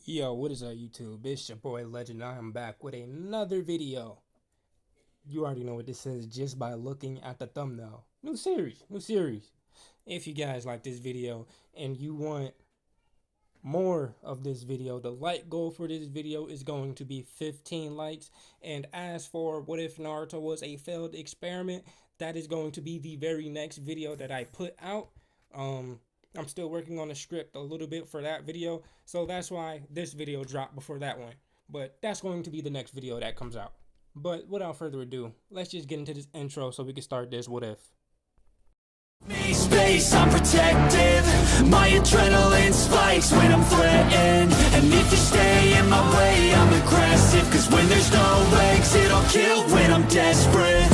Yo, what is up, YouTube? It's your boy Legend. I am back with another video. You already know what this is just by looking at the thumbnail. New series. If you guys like this video and you want more of this video, the like goal for this video is going to be 15 likes. And as for what if Naruto was a failed experiment, that is going to be the very next video that I put out. I'm still working on the script a little bit for that video, so that's why this video dropped before that one. But that's going to be the next video that comes out. But without further ado, let's just get into this intro so we can start this what if. Space, I'm protective. My adrenaline spikes when I'm threatened. And if you stay in my way, I'm aggressive. Cause when there's no exit, I'll kill when I'm desperate.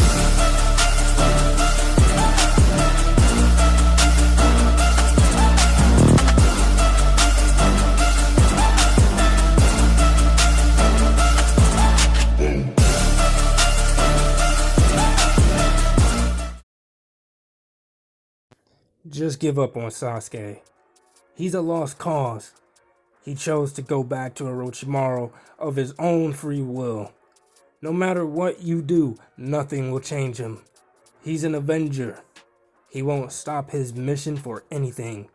Just give up on Sasuke. He's a lost cause. He chose to go back to Orochimaru of his own free will. No matter what you do, nothing will change him. He's an avenger. He won't stop his mission for anything.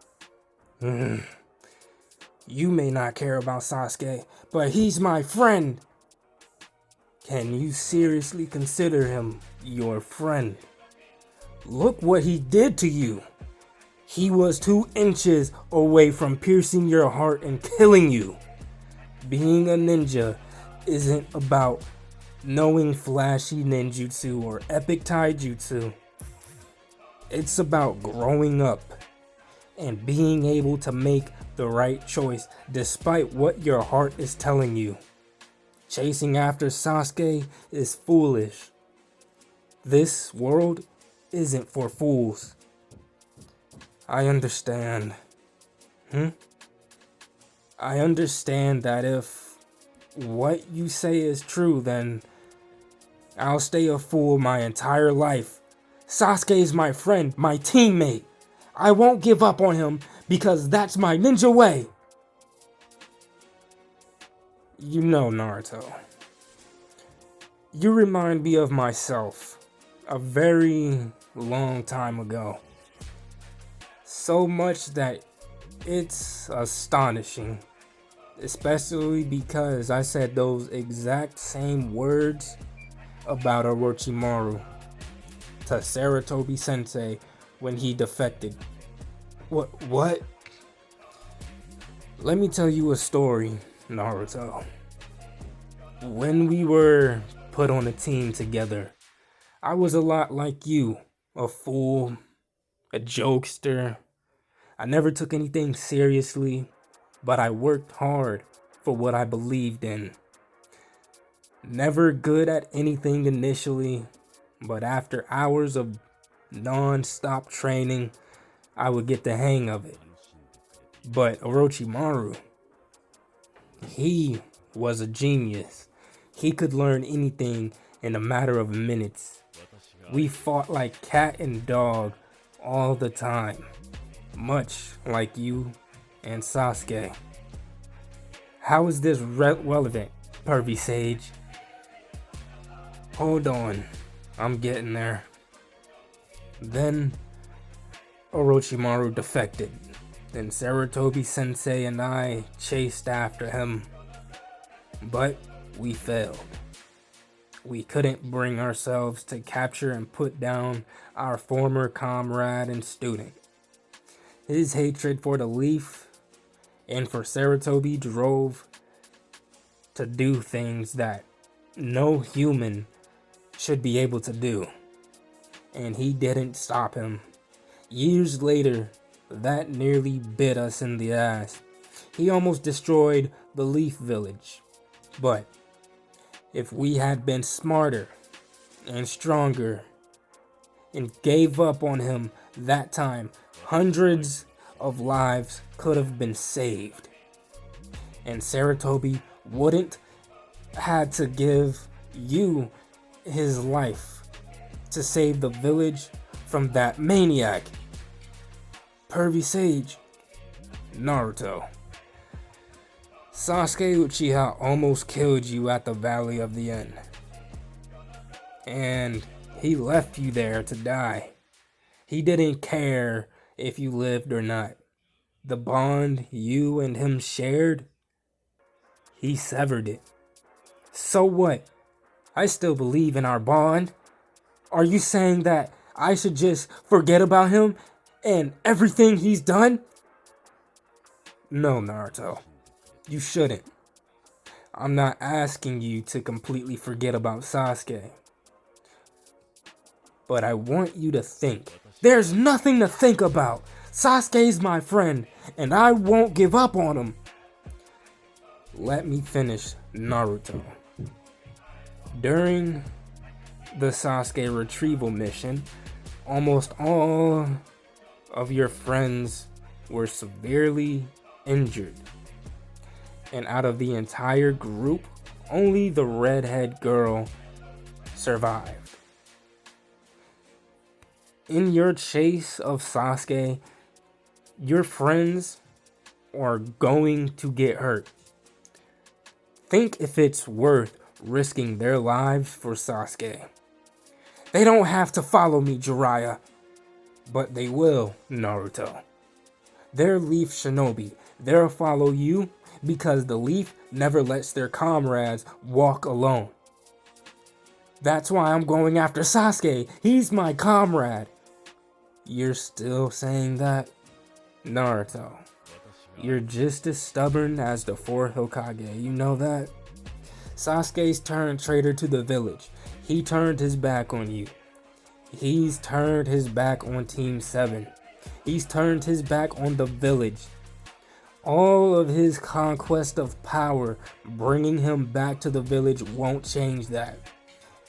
You may not care about Sasuke, but he's my friend. Can you seriously consider him your friend? Look what he did to you. He was 2 inches away from piercing your heart and killing you. Being a ninja isn't about knowing flashy ninjutsu or epic taijutsu. It's about growing up and being able to make the right choice despite what your heart is telling you. Chasing after Sasuke is foolish. This world isn't for fools. I understand. I understand that if what you say is true, then I'll stay a fool my entire life. Sasuke is my friend, my teammate. I won't give up on him because that's my ninja way. You know, Naruto, you remind me of myself a very long time ago. So much that it's astonishing, especially because I said those exact same words about Orochimaru to Sarutobi Sensei when he defected. What? Let me tell you a story, Naruto. When we were put on a team together, I was a lot like you, a fool, a jokester. I never took anything seriously, but I worked hard for what I believed in. Never good at anything initially, but after hours of non-stop training, I would get the hang of it. But Orochimaru, he was a genius. He could learn anything in a matter of minutes. We fought like cat and dog all the time. Much like you and Sasuke. How is this relevant, pervy sage? Hold on, I'm getting there. Then Orochimaru defected, and Sarutobi Sensei and I chased after him. But we failed. We couldn't bring ourselves to capture and put down our former comrade and student. His hatred for the Leaf and for Sarutobi drove to do things that no human should be able to do. And he didn't stop him. Years later, that nearly bit us in the ass. He almost destroyed the Leaf Village. But if we had been smarter and stronger and gave up on him that time, hundreds of lives could have been saved. And Sarutobi wouldn't had to give you his life to save the village from that maniac. Pervy Sage, Naruto. Sasuke Uchiha almost killed you at the Valley of the End. And he left you there to die. He didn't care if you lived or not. The bond you and him shared, he severed it. So what? I still believe in our bond. Are you saying that I should just forget about him and everything he's done? No, Naruto. You shouldn't. I'm not asking you to completely forget about Sasuke. But I want you to think. There's nothing to think about. Sasuke's my friend, and I won't give up on him. Let me finish Naruto. During the Sasuke retrieval mission, almost all of your friends were severely injured. And out of the entire group, only the redhead girl survived. In your chase of Sasuke, your friends are going to get hurt. Think if it's worth risking their lives for Sasuke. They don't have to follow me, Jiraiya, but they will, Naruto. They're Leaf Shinobi. They'll follow you because the Leaf never lets their comrades walk alone. That's why I'm going after Sasuke. He's my comrade. You're still saying that? Naruto, you're just as stubborn as the 4th Hokage, you know that? Sasuke's turned traitor to the village. He turned his back on you. He's turned his back on Team 7. He's turned his back on the village. All of his conquest of power, bringing him back to the village won't change that.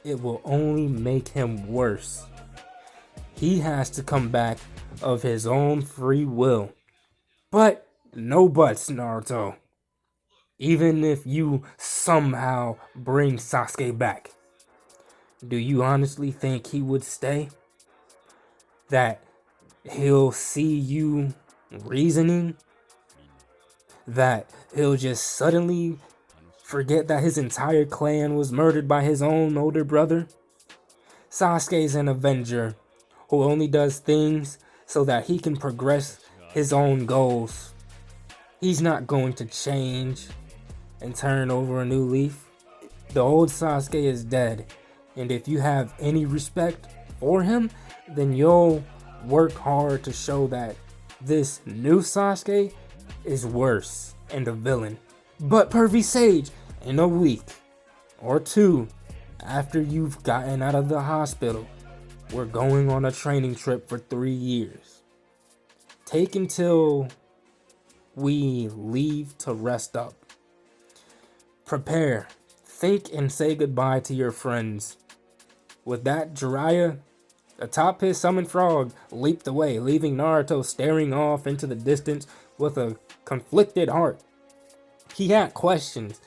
It will only make him worse. He has to come back of his own free will. But no buts, Naruto. Even if you somehow bring Sasuke back, do you honestly think he would stay? That he'll see you reasoning? That he'll just suddenly forget that his entire clan was murdered by his own older brother? Sasuke's an avenger who only does things so that he can progress his own goals. He's not going to change and turn over a new leaf. The old Sasuke is dead, and if you have any respect for him, then you'll work hard to show that this new Sasuke is worse and a villain. But Pervy Sage, in a week or two after you've gotten out of the hospital, we're going on a training trip for 3 years. Take until we leave to rest up. Prepare, think, and say goodbye to your friends. With that, Jiraiya, atop his summoned frog, leaped away, leaving Naruto staring off into the distance with a conflicted heart. He had questions,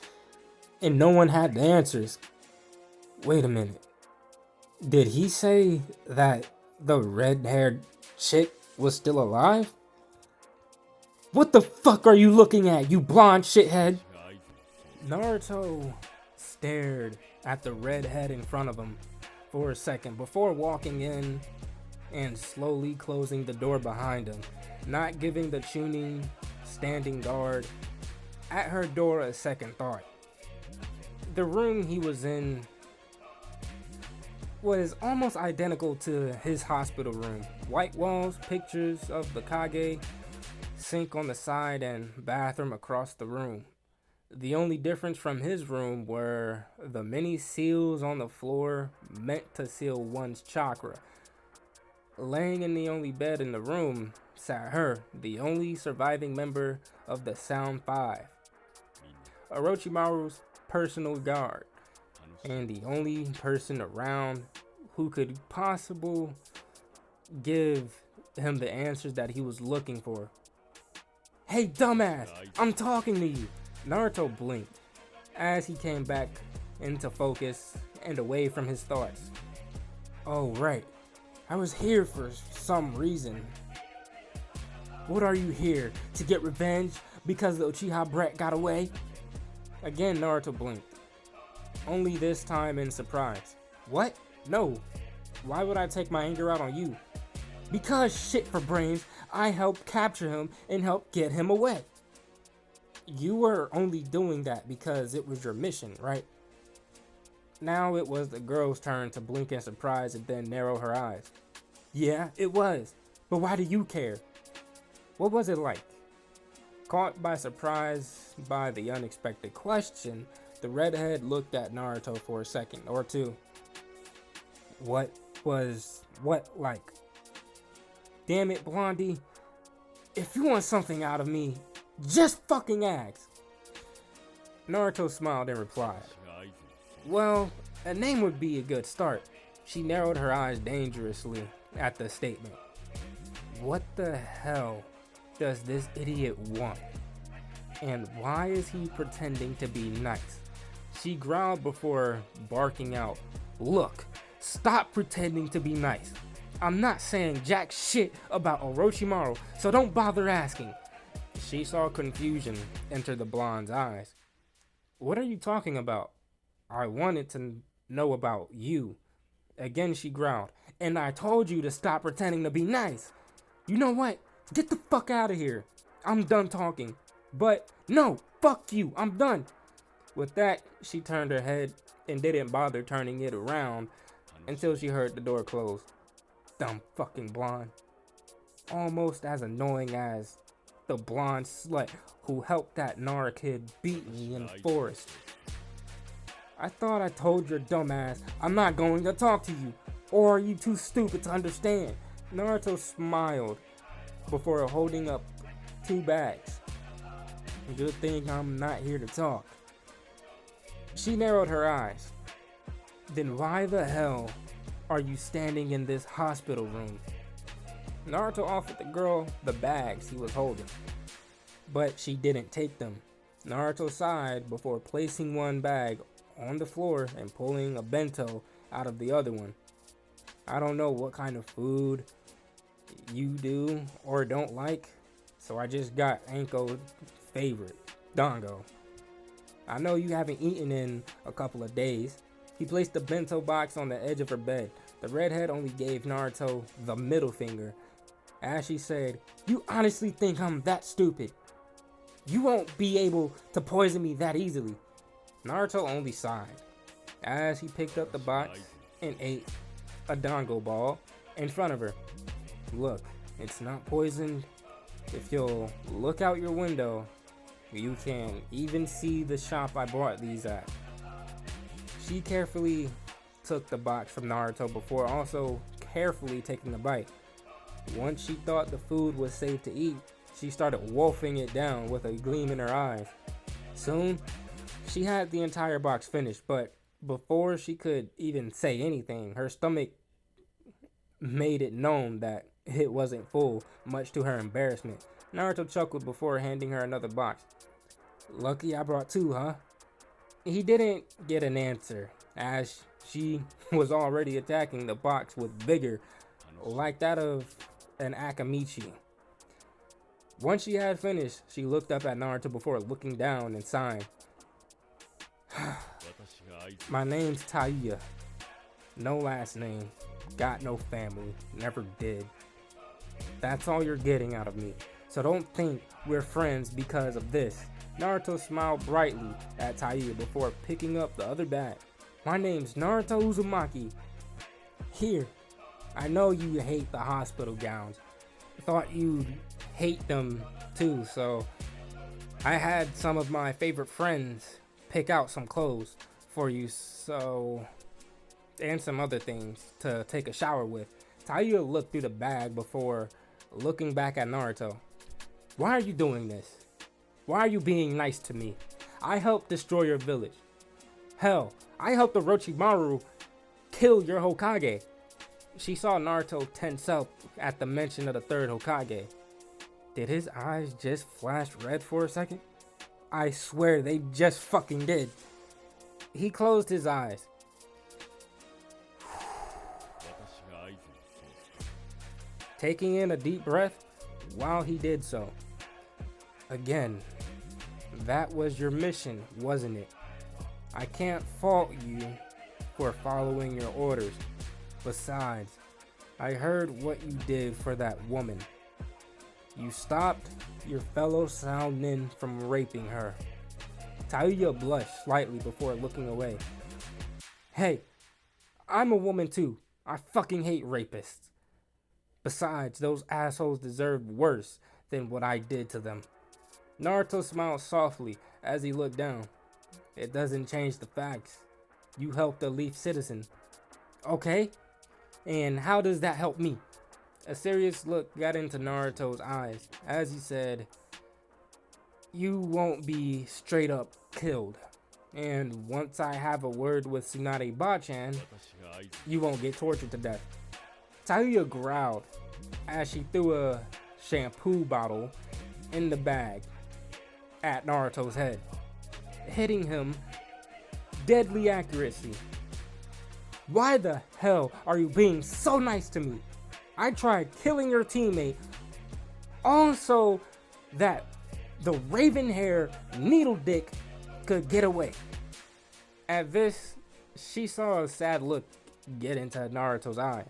and no one had the answers. Wait a minute. Did he say that the red-haired chick was still alive? What the fuck are you looking at, you blonde shithead? Naruto stared at the redhead in front of him for a second before walking in and slowly closing the door behind him, not giving the Chunin standing guard at her door a second thought. The room he was in was almost identical to his hospital room. White walls, pictures of the Kage, sink on the side, and bathroom across the room. The only difference from his room were the many seals on the floor meant to seal one's chakra. Laying in the only bed in the room sat her, the only surviving member of the Sound Five, Orochimaru's personal guard, and the only person around who could possibly give him the answers that he was looking for. Hey dumbass, I'm talking to you. Naruto blinked as he came back into focus and away from his thoughts. Oh right, I was here for some reason. What are you here, to get revenge because the Uchiha brat got away? Again, Naruto blinked. Only this time in surprise. What? No. Why would I take my anger out on you? Because, shit for brains, I helped capture him and help get him away. You were only doing that because it was your mission, right? Now it was the girl's turn to blink in surprise and then narrow her eyes. Yeah, it was. But why do you care? What was it like? Caught by surprise by the unexpected question, the redhead looked at Naruto for a second or two. What like? Damn it, Blondie. If you want something out of me, just fucking ask. Naruto smiled and replied, well, a name would be a good start. She narrowed her eyes dangerously at the statement. What the hell does this idiot want? And why is he pretending to be nice? She growled before barking out, look, stop pretending to be nice. I'm not saying jack shit about Orochimaru, so don't bother asking. She saw confusion enter the blonde's eyes. What are you talking about? I wanted to know about you. Again she growled, and I told you to stop pretending to be nice. You know what? Get the fuck out of here. I'm done talking. But no, fuck you, I'm done. With that, she turned her head and didn't bother turning it around until she heard the door close. Dumb fucking blonde. Almost as annoying as the blonde slut who helped that Nara kid beat me in the forest. I thought I told your dumbass I'm not going to talk to you, or are you too stupid to understand? Naruto smiled before holding up 2 bags. Good thing I'm not here to talk. She narrowed her eyes. Then why the hell are you standing in this hospital room? Naruto offered the girl the bags he was holding, but she didn't take them. Naruto sighed before placing one bag on the floor and pulling a bento out of the other one. I don't know what kind of food you do or don't like, so I just got Anko's favorite, dango. I know you haven't eaten in a couple of days. He placed the bento box on the edge of her bed. The redhead only gave Naruto the middle finger as she said, you honestly think I'm that stupid? You won't be able to poison me that easily. Naruto only sighed as he picked up the box and ate a dango ball in front of her. Look, it's not poisoned. If you'll look out your window, you can even see the shop I bought these at. She carefully took the box from Naruto before also carefully taking a bite. Once she thought the food was safe to eat, she started wolfing it down with a gleam in her eyes. Soon, she had the entire box finished, but before she could even say anything, her stomach made it known that it wasn't full, much to her embarrassment. Naruto chuckled before handing her another box. Lucky I brought 2, huh? He didn't get an answer, as she was already attacking the box with vigor, like that of an Akamichi. Once she had finished, she looked up at Naruto before looking down and sighing. My name's Taiya. No last name. Got no family. Never did. That's all you're getting out of me. So don't think we're friends because of this. Naruto smiled brightly at Taiya before picking up the other bag. My name's Naruto Uzumaki. Here, I know you hate the hospital gowns. Thought you'd hate them too, so I had some of my favorite friends pick out some clothes for you, and some other things to take a shower with. Taiya looked through the bag before looking back at Naruto. Why are you doing this? Why are you being nice to me? I helped destroy your village. Hell, I helped Orochimaru kill your Hokage. She saw Naruto tense up at the mention of the 3rd Hokage. Did his eyes just flash red for a second? I swear they just fucking did. He closed his eyes. Taking in a deep breath while he did so. Again, That was your mission, wasn't it? I can't fault you for following your orders. Besides, I heard what you did for that woman. You stopped your fellow Nin from raping her. Tayuya blushed slightly before looking away. Hey, I'm a woman too. I fucking hate rapists. Besides, those assholes deserved worse than what I did to them. Naruto smiled softly as he looked down. It doesn't change the facts. You helped a Leaf citizen. Okay, and how does that help me? A serious look got into Naruto's eyes as he said, you won't be straight up killed. And once I have a word with Tsunade Bachan, you won't get tortured to death. Tayuya growled as she threw a shampoo bottle in the bag at Naruto's head, hitting him deadly accuracy. Why the hell are you being so nice to me? I tried killing your teammate also that the raven hair needle dick could get away. At this, she saw a sad look get into Naruto's eyes.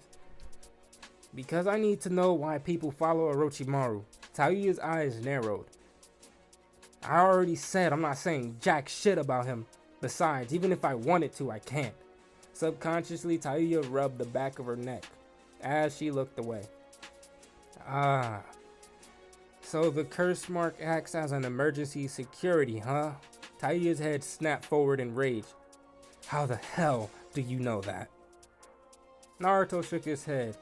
Because I need to know why people follow Orochimaru. Tayuya's eyes narrowed. I already said I'm not saying jack shit about him. Besides, even if I wanted to, I can't. Subconsciously, Tayuya rubbed the back of her neck as she looked away. Ah. So the curse mark acts as an emergency security, huh? Tayuya's head snapped forward in rage. How the hell do you know that? Naruto shook his head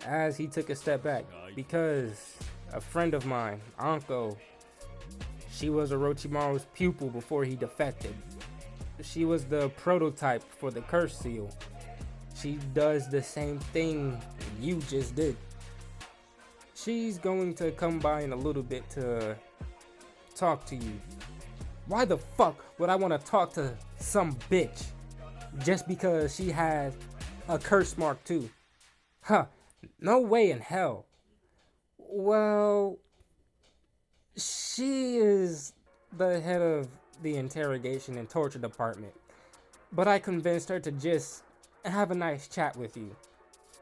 as he took a step back. Because a friend of mine, Anko, she was Orochimaru's pupil before he defected. She was the prototype for the curse seal. She does the same thing you just did. She's going to come by in a little bit to talk to you. Why the fuck would I want to talk to some bitch just because she has a curse mark too? Huh, no way in hell. Well, she is the head of the interrogation and torture department, but I convinced her to just have a nice chat with you.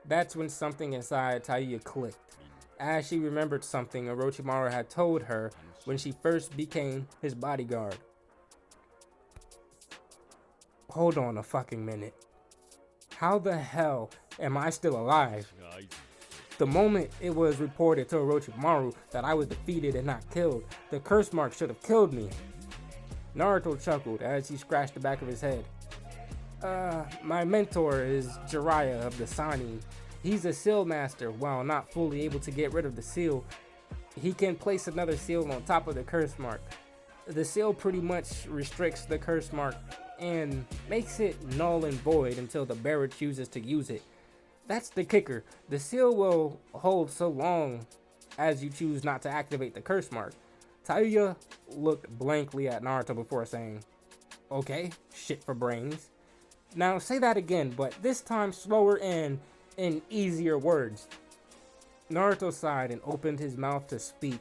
That's when something inside Tayuya clicked, as she remembered something Orochimaru had told her when she first became his bodyguard. Hold on a fucking minute. How the hell am I still alive? The moment it was reported to Orochimaru that I was defeated and not killed, the curse mark should have killed me. Naruto chuckled as he scratched the back of his head. My mentor is Jiraiya of the Sannin. He's a seal master. While not fully able to get rid of the seal, he can place another seal on top of the curse mark. The seal pretty much restricts the curse mark and makes it null and void until the bearer chooses to use it. That's the kicker. The seal will hold so long as you choose not to activate the curse mark. Tayuya looked blankly at Naruto before saying, okay, shit for brains. Now say that again, but this time slower and in easier words. Naruto sighed and opened his mouth to speak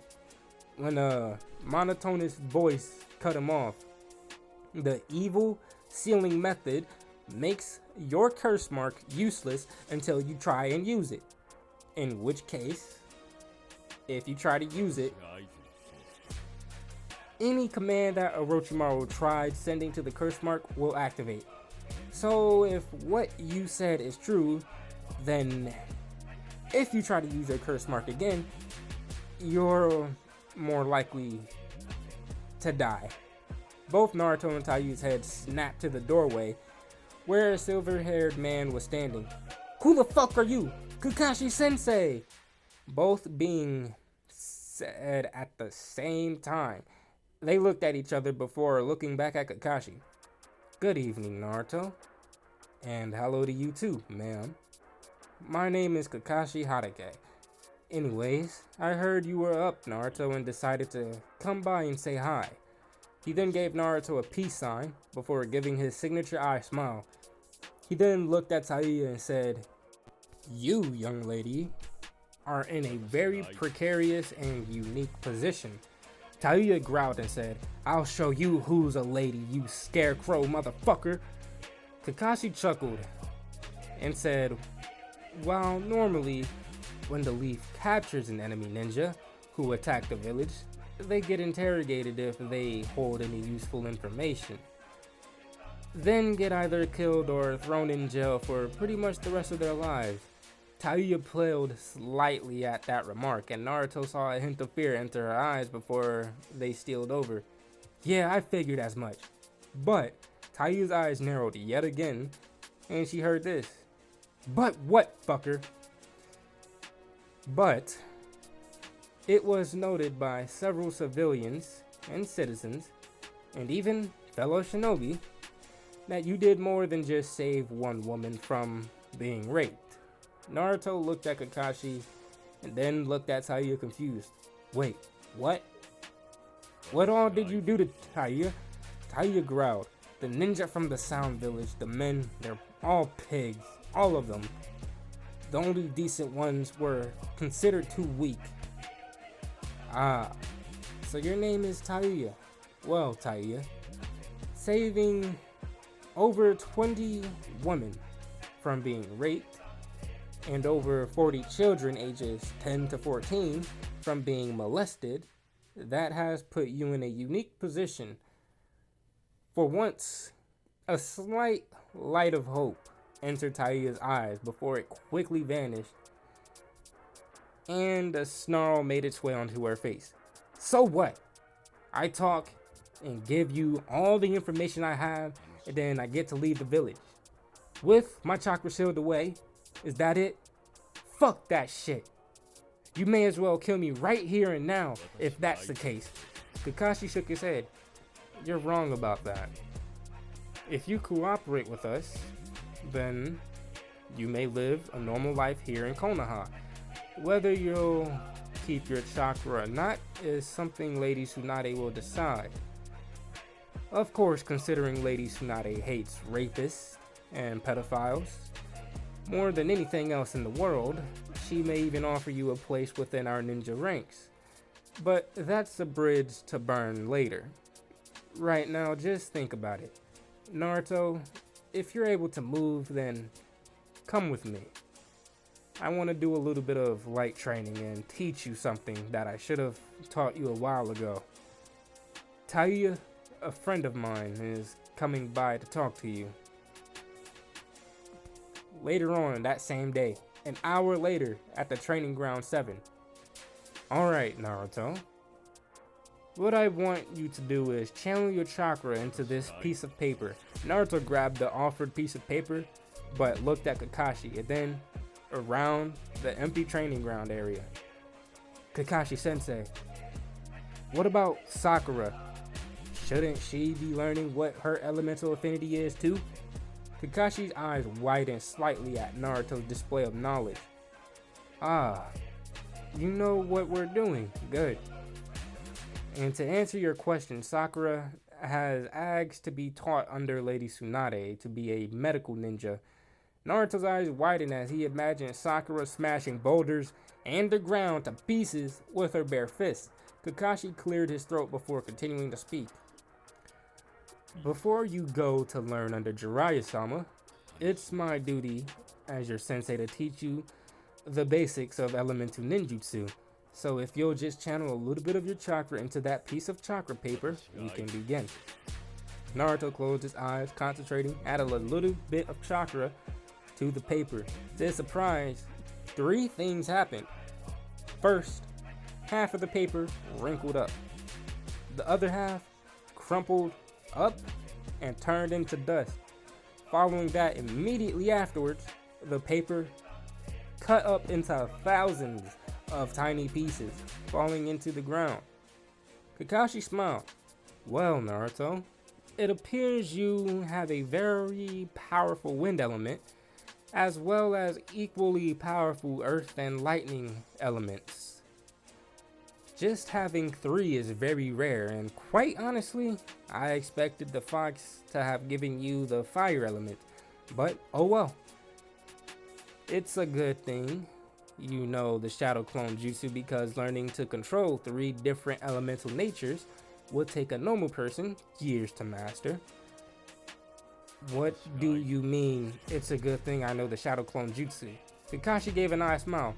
when a monotonous voice cut him off. The evil sealing method makes your curse mark useless until you try and use it. In which case, if you try to use it, any command that Orochimaru tried sending to the curse mark will activate. So if what you said is true, then if you try to use your curse mark again, you're more likely to die. Both Naruto and Tayuya's heads snapped to the doorway where a silver-haired man was standing. Who the fuck are you? Kakashi Sensei! Both being said at the same time. They looked at each other before looking back at Kakashi. Good evening, Naruto. And hello to you too, ma'am. My name is Kakashi Hatake. Anyways, I heard you were up, Naruto, and decided to come by and say hi. He then gave Naruto a peace sign before giving his signature eye smile. He then looked at Tayuya and said, you, young lady, are in a very precarious and unique position. Taiuya growled and said, "I'll show you who's a lady, you scarecrow motherfucker." Kakashi chuckled and said, "While normally when the leaf captures an enemy ninja who attacked the village, they get interrogated if they hold any useful information, then get either killed or thrown in jail for pretty much the rest of their lives." Taiuya paled slightly at that remark, and Naruto saw a hint of fear enter her eyes before they steeled over. "Yeah, I figured as much." But Taiuya's eyes narrowed yet again, and she heard this. "But what, fucker?" But it was noted by several civilians and citizens, and even fellow shinobi, that you did more than just save one woman from being raped. Naruto looked at Kakashi and then looked at Taiuya confused. "Wait, what? What all did you do to Taiuya?" Taiuya growled. "The ninja from the Sound Village, the men, they're all pigs, all of them. The only decent ones were considered too weak." "Ah, so your name is Taiuya. Well, Taiuya, saving over 20 women from being raped and over 40 children ages 10 to 14 from being molested, that has put you in a unique position. For once, a slight light of hope entered Taiuya's eyes before it quickly vanished, and a snarl made its way onto her face. "So what? I talk and give you all the information I have, and then I get to leave the village with my chakra sealed away. Is that it? Fuck that shit. You may as well kill me right here and now if that's the case." Kakashi shook his head. "You're wrong about that. If you cooperate with us, then you may live a normal life here in Konoha. Whether you'll keep your chakra or not is something Lady Tsunade will decide. Of course, considering Lady Tsunade hates rapists and pedophiles more than anything else in the world, she may even offer you a place within our ninja ranks. But that's a bridge to burn later. Right now, just think about it. Naruto, if you're able to move, then come with me. I want to do a little bit of light training and teach you something that I should have taught you a while ago. Taiuya, a friend of mine, is coming by to talk to you." Later on that same day, an hour later at the training ground 7. "Alright, Naruto. What I want you to do is channel your chakra into this piece of paper." Naruto grabbed the offered piece of paper, but looked at Kakashi and then around the empty training ground area. "Kakashi Sensei, what about Sakura? Shouldn't she be learning what her elemental affinity is too?" Kakashi's eyes widened slightly at Naruto's display of knowledge. "Ah, you know what we're doing. Good. And to answer your question, Sakura has asked to be taught under Lady Tsunade to be a medical ninja." Naruto's eyes widened as he imagined Sakura smashing boulders and the ground to pieces with her bare fists. Kakashi cleared his throat before continuing to speak. "Before you go to learn under Jiraiya-sama, it's my duty as your sensei to teach you the basics of elemental ninjutsu. So if you'll just channel a little bit of your chakra into that piece of chakra paper, we can begin." Naruto closed his eyes, concentrating, added a little bit of chakra to the paper. To his surprise, 3 things happened. First, half of the paper wrinkled up. The other half crumpled up and turned into dust. Following that, immediately afterwards, the paper cut up into thousands of tiny pieces, falling into the ground. Kakashi smiled. "Well, Naruto, it appears you have a very powerful wind element, as well as equally powerful earth and lightning elements. Just having 3 is very rare, and quite honestly, I expected the fox to have given you the fire element, but oh well. It's a good thing you know the shadow clone jutsu because learning to control 3 different elemental natures will take a normal person years to master. What do you mean it's a good thing I know the shadow clone jutsu? Kakashi gave an eye smile.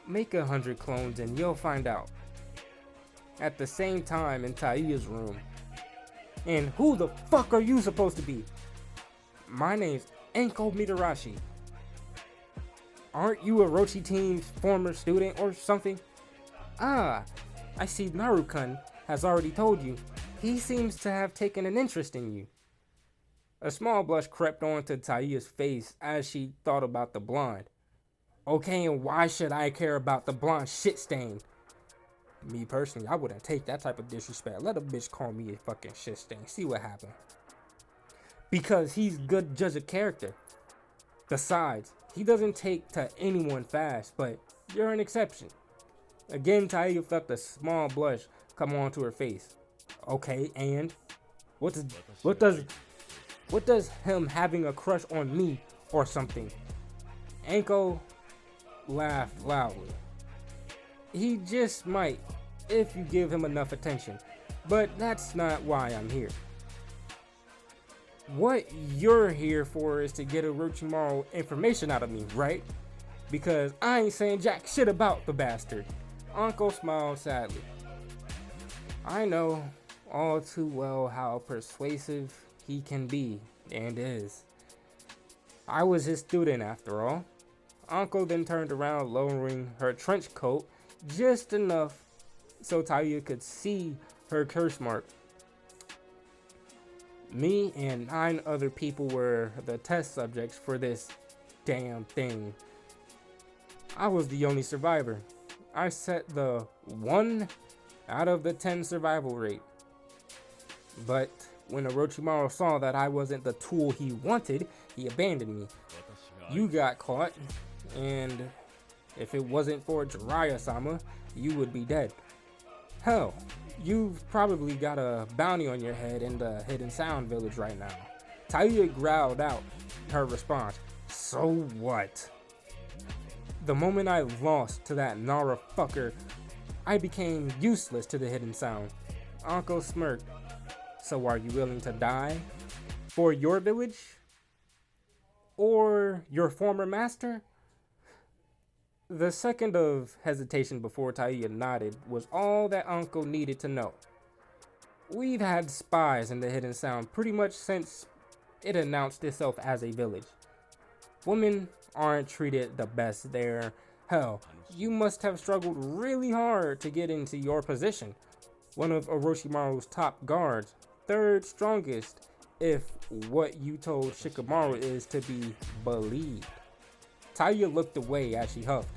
Make 100 clones and you'll find out. At the same time in Taiya's room. And who the fuck are you supposed to be? My name's Enko Mitarashi. Aren't you Orochi team's former student or something? Ah, I see Naruto has already told you. He seems to have taken an interest in you. A small blush crept onto Taiya's face as she thought about the blonde. Okay, and why should I care about the blonde shit stain? Me personally, I wouldn't take that type of disrespect. Let a bitch call me a fucking shit stain. See what happens. Because he's good judge of character. Besides, he doesn't take to anyone fast, but you're an exception. Again, Taiya felt a small blush come onto her face. Okay, and what does him having a crush on me or something? Anko laughed loudly. He just might, if you give him enough attention. But that's not why I'm here. What you're here for is to get Orochimaru information out of me, right? Because I ain't saying jack shit about the bastard. Uncle smiled sadly. I know all too well how persuasive he can be, and is. I was his student after all. Uncle then turned around, lowering her trench coat just enough so Taiya could see her curse mark. Me and 9 other people were the test subjects for this damn thing. I was the only survivor. I set the 1 out of the 10 survival rate. But when Orochimaru saw that I wasn't the tool he wanted, he abandoned me. You got caught, and if it wasn't for Jiraiya-sama, you would be dead. Hell, you've probably got a bounty on your head in the Hidden Sound village right now. Taiya growled out her response. So what? The moment I lost to that Nara fucker, I became useless to the Hidden Sound. Anko smirked. So are you willing to die? For your village? Or your former master? The second of hesitation before Taiya nodded was all that Uncle needed to know. We've had spies in the Hidden Sound pretty much since it announced itself as a village. Women aren't treated the best there. Hell, you must have struggled really hard to get into your position. One of Orochimaru's top guards, 3rd strongest, if what you told Shikamaru is to be believed. Taiya looked away as she huffed.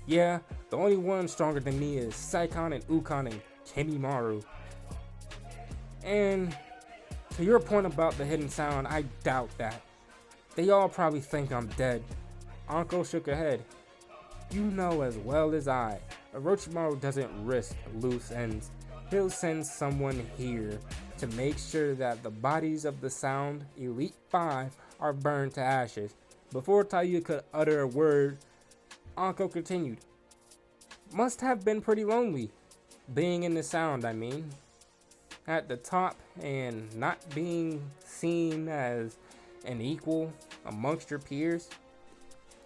Yeah, the only one stronger than me is Saikon and Ukon and Kimimaru. And to your point about the Hidden Sound, I doubt that. They all probably think I'm dead. Anko shook her head. You know as well as I, Orochimaru doesn't risk loose ends. He'll send someone here to make sure that the bodies of the Sound Elite 5 are burned to ashes. Before Taiya could utter a word, Anko continued. Must have been pretty lonely, being in the Sound, I mean. At the top and not being seen as an equal amongst your peers.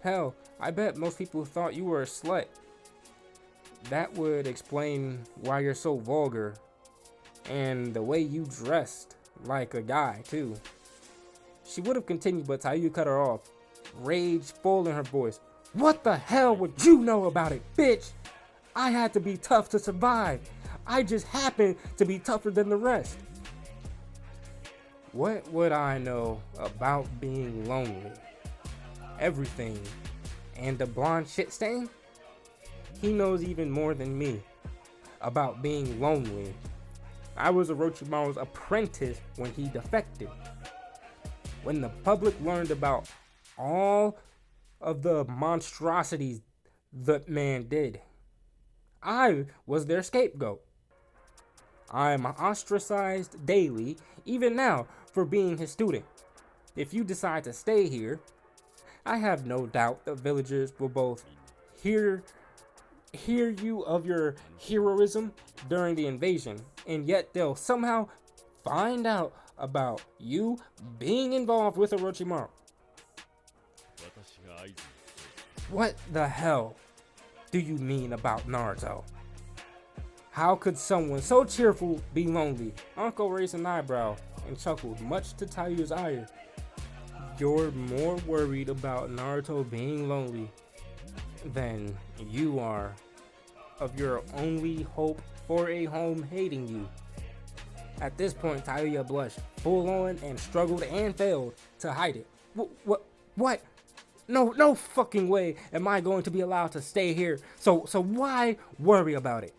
Hell, I bet most people thought you were a slut. That would explain why you're so vulgar. And the way you dressed like a guy, too. She would have continued, but Taiya cut her off. Rage full in her voice. What the hell would you know about it, bitch? I had to be tough to survive. I just happened to be tougher than the rest. What would I know about being lonely? Everything. And the blonde shit stain? He knows even more than me about being lonely. I was Orochimaru's apprentice when he defected. When the public learned about all of the monstrosities that man did, I was their scapegoat. I'm ostracized daily, even now, for being his student. If you decide to stay here, I have no doubt the villagers will both hear you of your heroism during the invasion, and yet they'll somehow find out about you being involved with Orochimaru. What the hell do you mean about Naruto? How could someone so cheerful be lonely? Uncle raised an eyebrow and chuckled, much to Tayu's ire. You're more worried about Naruto being lonely than you are of your only hope for a home hating you. At this point, Tayuya blushed full on and struggled and failed to hide it. What? No fucking way am I going to be allowed to stay here. So why worry about it?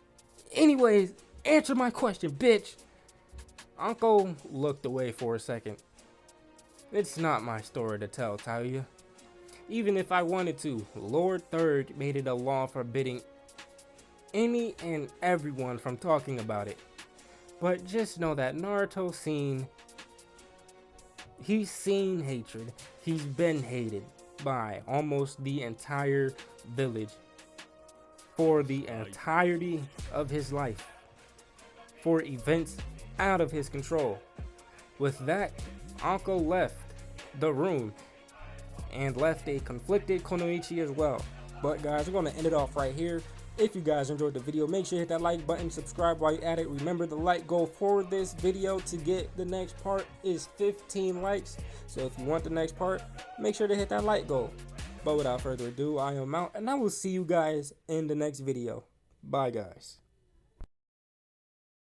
Anyways, answer my question, bitch. Uncle looked away for a second. It's not my story to tell, Tayuya. Even if I wanted to, Lord Third made it a law forbidding any and everyone from talking about it. But just know that he's seen hatred. He's been hated by almost the entire village for the entirety of his life, for events out of his control. With that, Uncle left the room and left a conflicted Konoichi as well. But guys, we're going to end it off right here. If you guys enjoyed the video, make sure you hit that like button, subscribe while you're at it. Remember, the like goal for this video to get the next part is 15 likes. So if you want the next part, make sure to hit that like goal. But without further ado, I am out, and I will see you guys in the next video. Bye, guys.